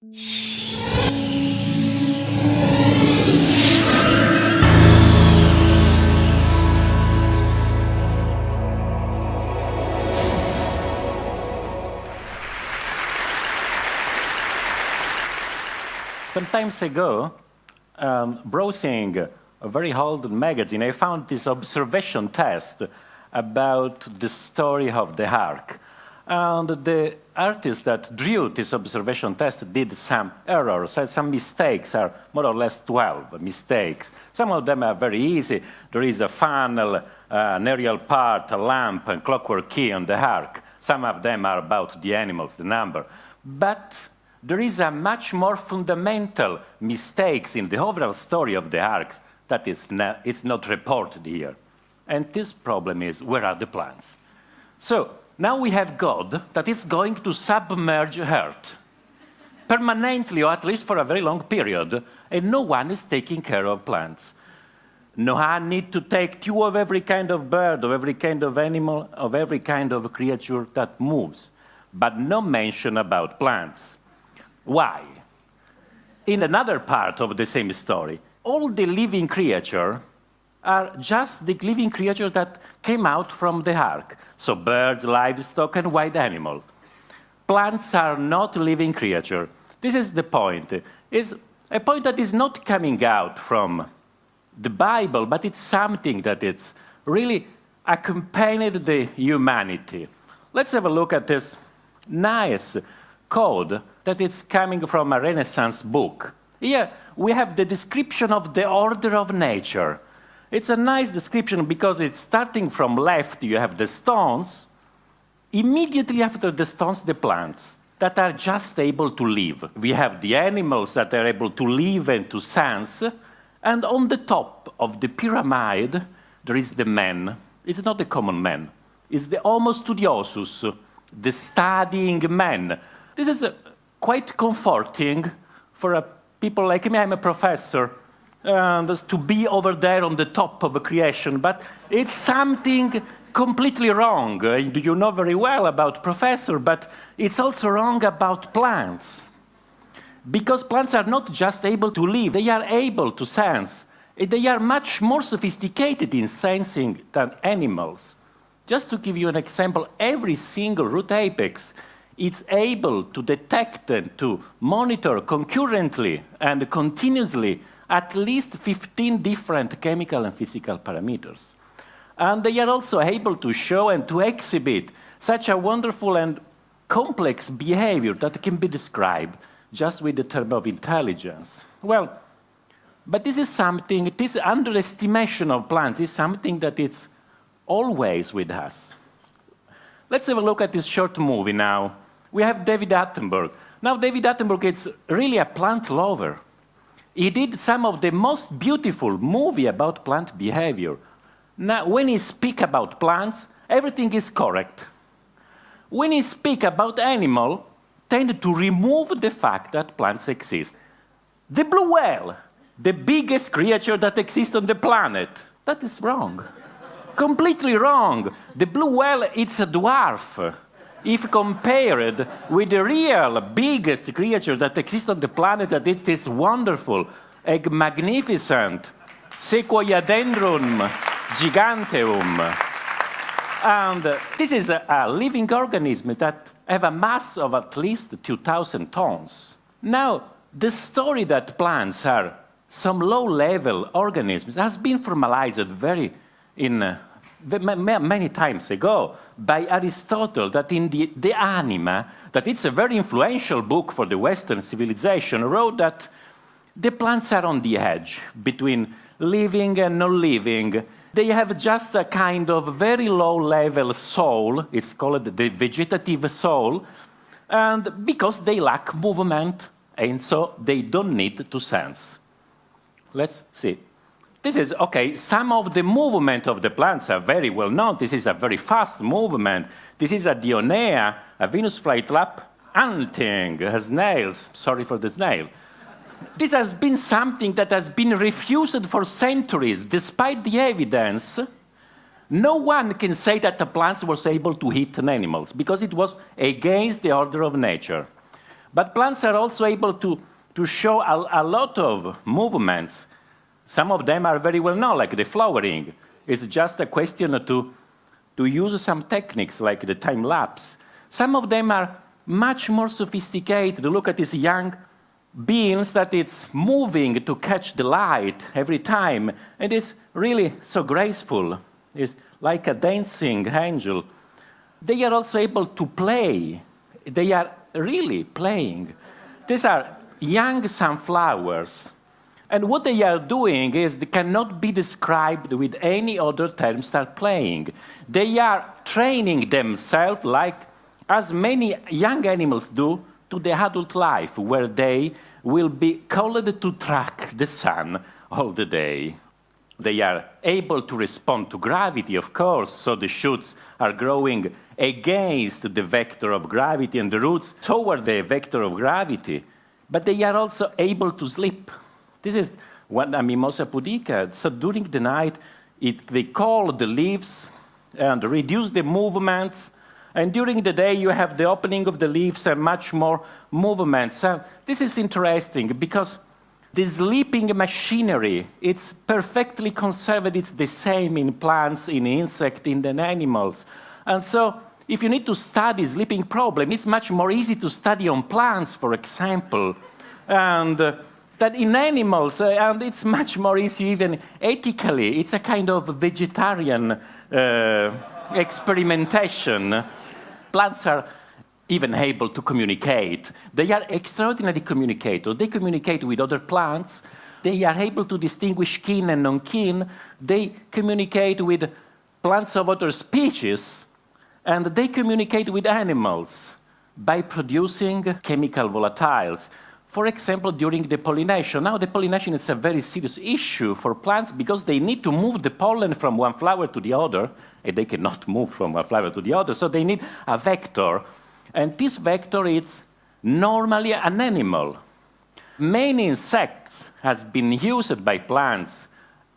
Some time ago, browsing a very old magazine, I found this observation test about the story of the ark. And the artist that drew this observation test did some errors, had some mistakes, are more or less 12 mistakes. Some of them are very easy. There is a funnel, an aerial part, a lamp, and clockwork key on the ark. Some of them are about the animals, the number. But there is a much more fundamental mistakes in the overall story of the ark that is not reported here. And this problem is, where are the plants? So now we have God that is going to submerge Earth permanently, or at least for a very long period, and no one is taking care of plants. Noah needs to take care of every kind of bird, of every kind of animal, of every kind of creature that moves, but no mention about plants. Why? In another part of the same story, all the living creatures are just the living creatures that came out from the ark. So birds, livestock, and wild animals. Plants are not living creatures. This is the point. It's a point that is not coming out from the Bible, but it's something that it's really accompanied the humanity. Let's have a look at this nice code that is coming from a Renaissance book. Here we have the description of the order of nature. It's a nice description because it's starting from left, you have the stones. Immediately after the stones, the plants that are just able to live. We have the animals that are able to live and to sense. And on the top of the pyramid, there is the man. It's not the common man. It's the homo studiosus, the studying man. This is quite comforting for people like me. I'm a professor, and to be over there on the top of a creation, but it's something completely wrong. You know very well about professor, but it's also wrong about plants. Because plants are not just able to live, they are able to sense. They are much more sophisticated in sensing than animals. Just to give you an example, every single root apex is able to detect and to monitor concurrently and continuously at least 15 different chemical and physical parameters. And they are also able to show and to exhibit such a wonderful and complex behavior that can be described just with the term of intelligence. Well, but this is something, this underestimation of plants is something that is always with us. Let's have a look at this short movie now. We have David Attenborough. Now, David Attenborough is really a plant lover. He did some of the most beautiful movies about plant behavior. Now, when he speaks about plants, everything is correct. When he speaks about animals, tend to remove the fact that plants exist. The blue whale, the biggest creature that exists on the planet, that is wrong. Completely wrong. The blue whale, it's a dwarf. If compared with the real biggest creature that exists on the planet, that is this wonderful, magnificent Sequoiadendron giganteum. And this is a living organism that have a mass of at least 2,000 tons. Now, the story that plants are some low-level organisms has been formalized many times ago by Aristotle, that in the Anima, that it's a very influential book for the Western civilization, wrote that the plants are on the edge between living and non-living. They have just a kind of very low-level soul. It's called the vegetative soul, and because they lack movement, and so they don't need to sense. Let's see. This is, okay, some of the movement of the plants are very well known. This is a very fast movement. This is a Dionea, a Venus flytrap, hunting, has nails. Sorry for the snail. This has been something that has been refused for centuries. Despite the evidence, no one can say that the plants was able to eat animals, because it was against the order of nature. But plants are also able to show a lot of movements. Some of them are very well known, like the flowering. It's just a question to use some techniques like the time lapse. Some of them are much more sophisticated. Look at these young beings that it's moving to catch the light every time. And it's really so graceful. It's like a dancing angel. They are also able to play. They are really playing. These are young sunflowers. And what they are doing is they cannot be described with any other terms than playing. They are training themselves like as many young animals do to the adult life, where they will be called to track the sun all the day. They are able to respond to gravity, of course, so the shoots are growing against the vector of gravity and the roots toward the vector of gravity. But they are also able to sleep. This is what a Mimosa pudica. So during the night, they call the leaves and reduce the movements. And during the day, you have the opening of the leaves and much more movements. This is interesting because the sleeping machinery, it's perfectly conserved. It's the same in plants, in insects, in the animals. And so if you need to study sleeping problem, it's much more easy to study on plants, for example, and that in animals, and it's much more easy even ethically. It's a kind of vegetarian experimentation. Plants are even able to communicate. They are extraordinary communicators. They communicate with other plants. They are able to distinguish kin and non-kin. They communicate with plants of other species. And they communicate with animals by producing chemical volatiles. For example, during the pollination. Now, the pollination is a very serious issue for plants because they need to move the pollen from one flower to the other, and they cannot move from one flower to the other, so they need a vector. And this vector is normally an animal. Many insects has been used by plants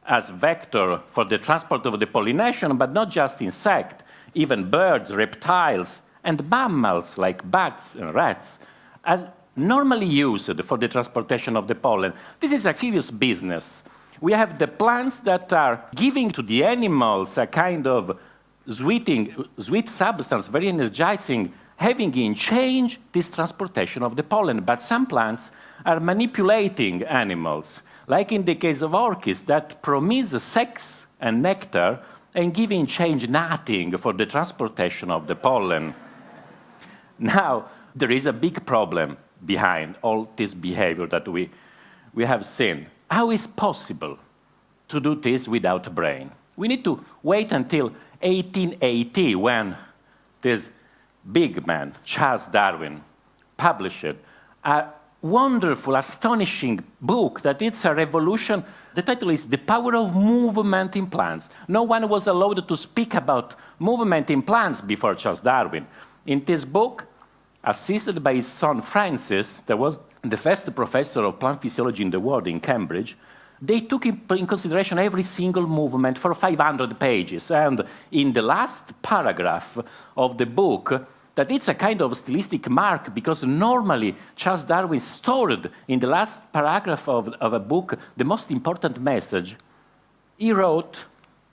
as vector for the transport of the pollination, but not just insects, even birds, reptiles, and mammals like bats and rats are normally used for the transportation of the pollen. This is a serious business. We have the plants that are giving to the animals a kind of sweet substance, very energizing, having in change this transportation of the pollen. But some plants are manipulating animals, like in the case of orchids that promise sex and nectar and give in change nothing for the transportation of the pollen. Now, there is a big problem behind all this behavior that we have seen. How is it possible to do this without a brain? We need to wait until 1880 when this big man, Charles Darwin, published a wonderful, astonishing book that it's a revolution. The title is The Power of Movement in Plants. No one was allowed to speak about movement in plants before Charles Darwin. In this book, assisted by his son Francis, that was the first professor of plant physiology in the world in Cambridge, they took in consideration every single movement for 500 pages. And in the last paragraph of the book, that it's a kind of stylistic mark, because normally Charles Darwin stored in the last paragraph of a book the most important message. He wrote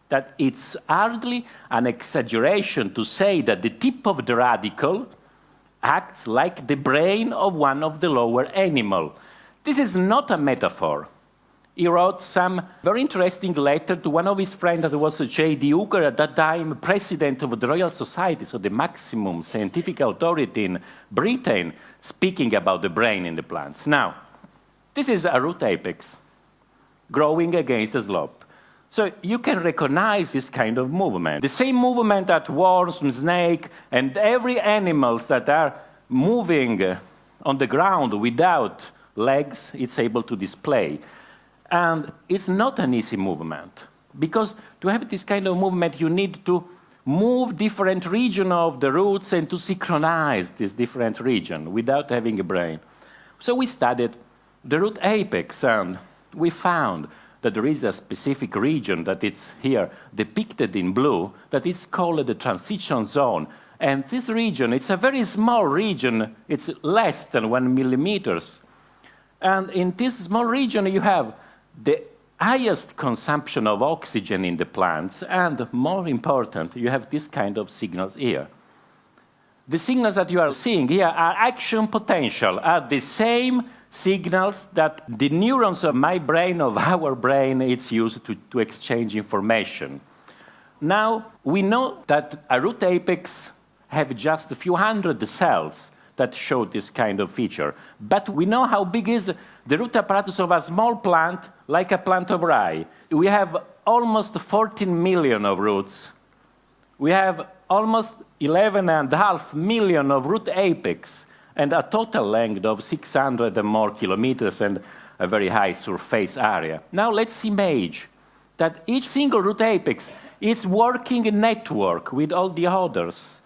that it's hardly an exaggeration to say that the tip of the radical acts like the brain of one of the lower animals. This is not a metaphor. He wrote some very interesting letter to one of his friends that was J.D. Hooker, at that time president of the Royal Society, so the maximum scientific authority in Britain, speaking about the brain in the plants. Now, this is a root apex growing against a slope. So you can recognize this kind of movement. The same movement that worms, snake, and every animals that are moving on the ground without legs, it's able to display. And it's not an easy movement, because to have this kind of movement, you need to move different regions of the roots and to synchronize this different region without having a brain. So we studied the root apex, and we found that there is a specific region that it's here depicted in blue that is called the transition zone. And this region, it's a very small region. It's less than 1 millimeters. And in this small region, you have the highest consumption of oxygen in the plants, and more important, you have this kind of signals here. The signals that you are seeing here are action potential, are the same signals that the neurons of my brain, of our brain, it's used to exchange information. Now, we know that a root apex have just a few hundred cells that show this kind of feature. But we know how big is the root apparatus of a small plant, like a plant of rye. We have almost 14 million of roots. We have almost 11.5 million of root apex, and a total length of 600 and more kilometers and a very high surface area. Now let's imagine that each single root apex is working in network with all the others.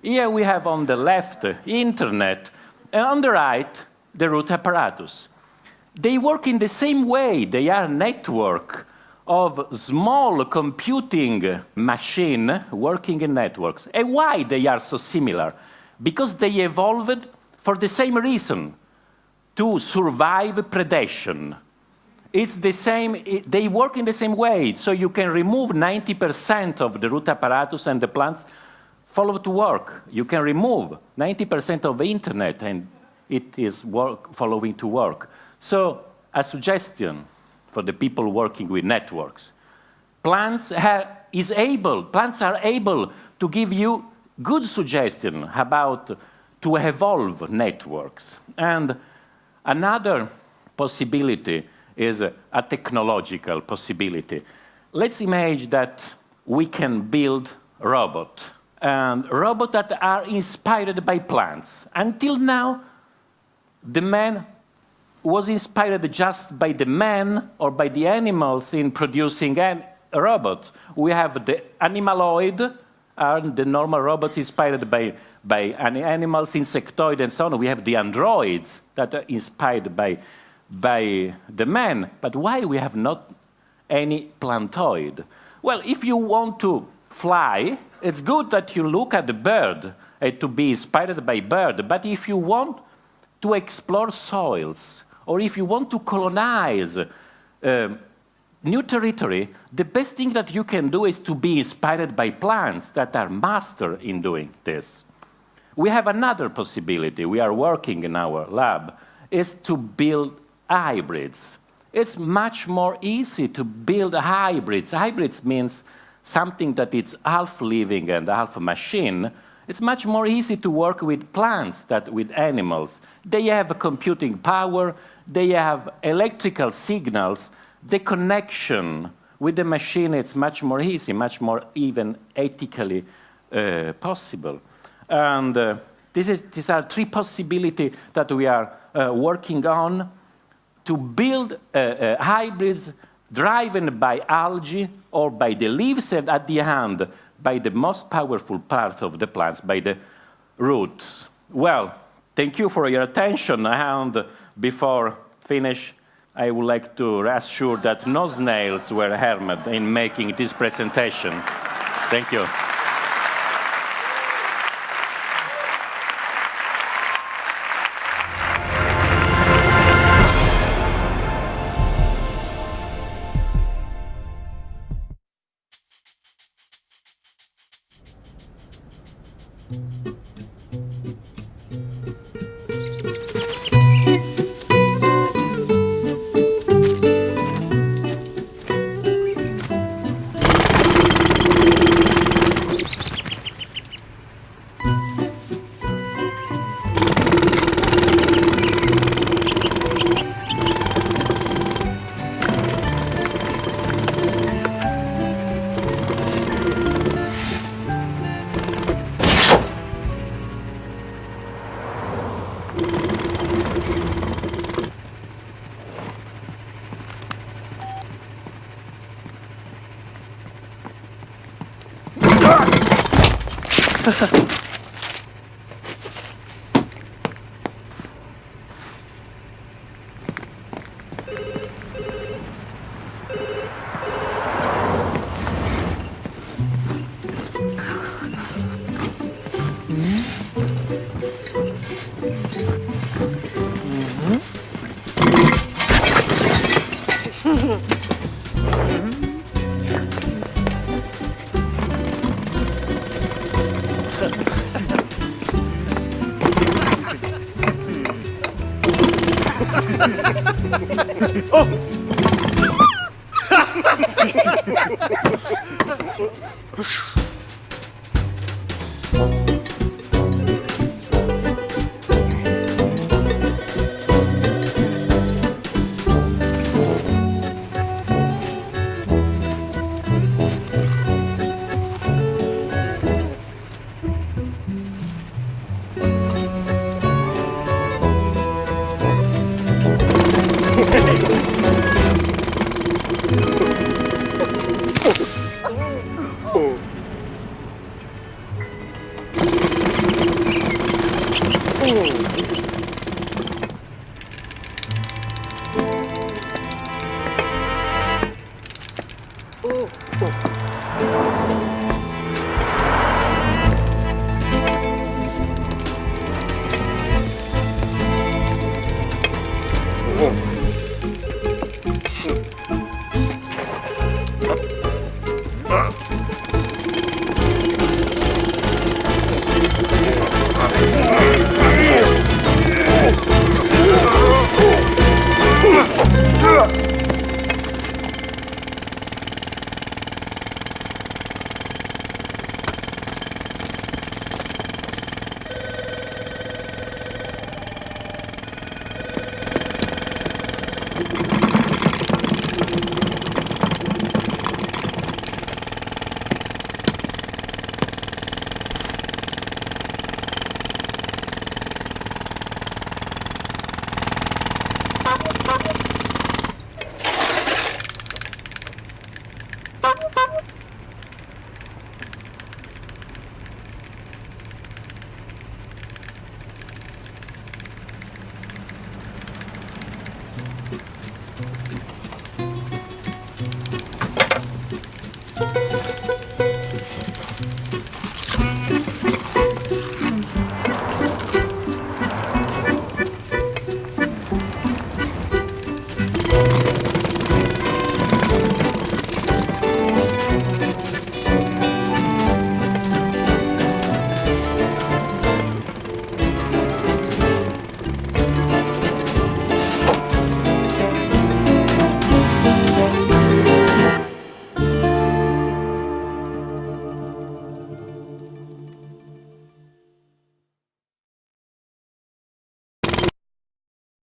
Here we have on the left internet, and on the right the root apparatus. They work in the same way. They are a network of small computing machine working in networks. And why they are so similar? Because they evolved for the same reason, to survive predation. It's the same, they work in the same way, so you can remove 90% of the root apparatus and the plants follow to work. You can remove 90% of the internet and it is following to work. So a suggestion for the people working with networks. Plants are able to give you good suggestion about to evolve networks. And another possibility is a technological possibility. Let's imagine that we can build robots, and robots that are inspired by plants. Until now, the man was inspired just by the man or by the animals in producing a robot. We have the animaloid, and the normal robots inspired by animals, insectoid, and so on. We have the androids that are inspired by the man. But why we have not any plantoid? Well, if you want to fly, it's good that you look at the bird to be inspired by bird. But if you want to explore soils, or if you want to colonize new territory, the best thing that you can do is to be inspired by plants that are master in doing this. We have another possibility. We are working in our lab, is to build hybrids. It's much more easy to build hybrids. Hybrids means something that is half living and half machine. It's much more easy to work with plants than with animals. They have computing power, they have electrical signals. The connection with the machine is much more easy, much more even ethically possible. And these are three possibilities that we are working on to build hybrids driven by algae or by the leaves, and at the end, by the most powerful part of the plants, by the roots. Well, thank you for your attention, and before finish, I would like to assure that no snails were harmed in making this presentation. Thank you.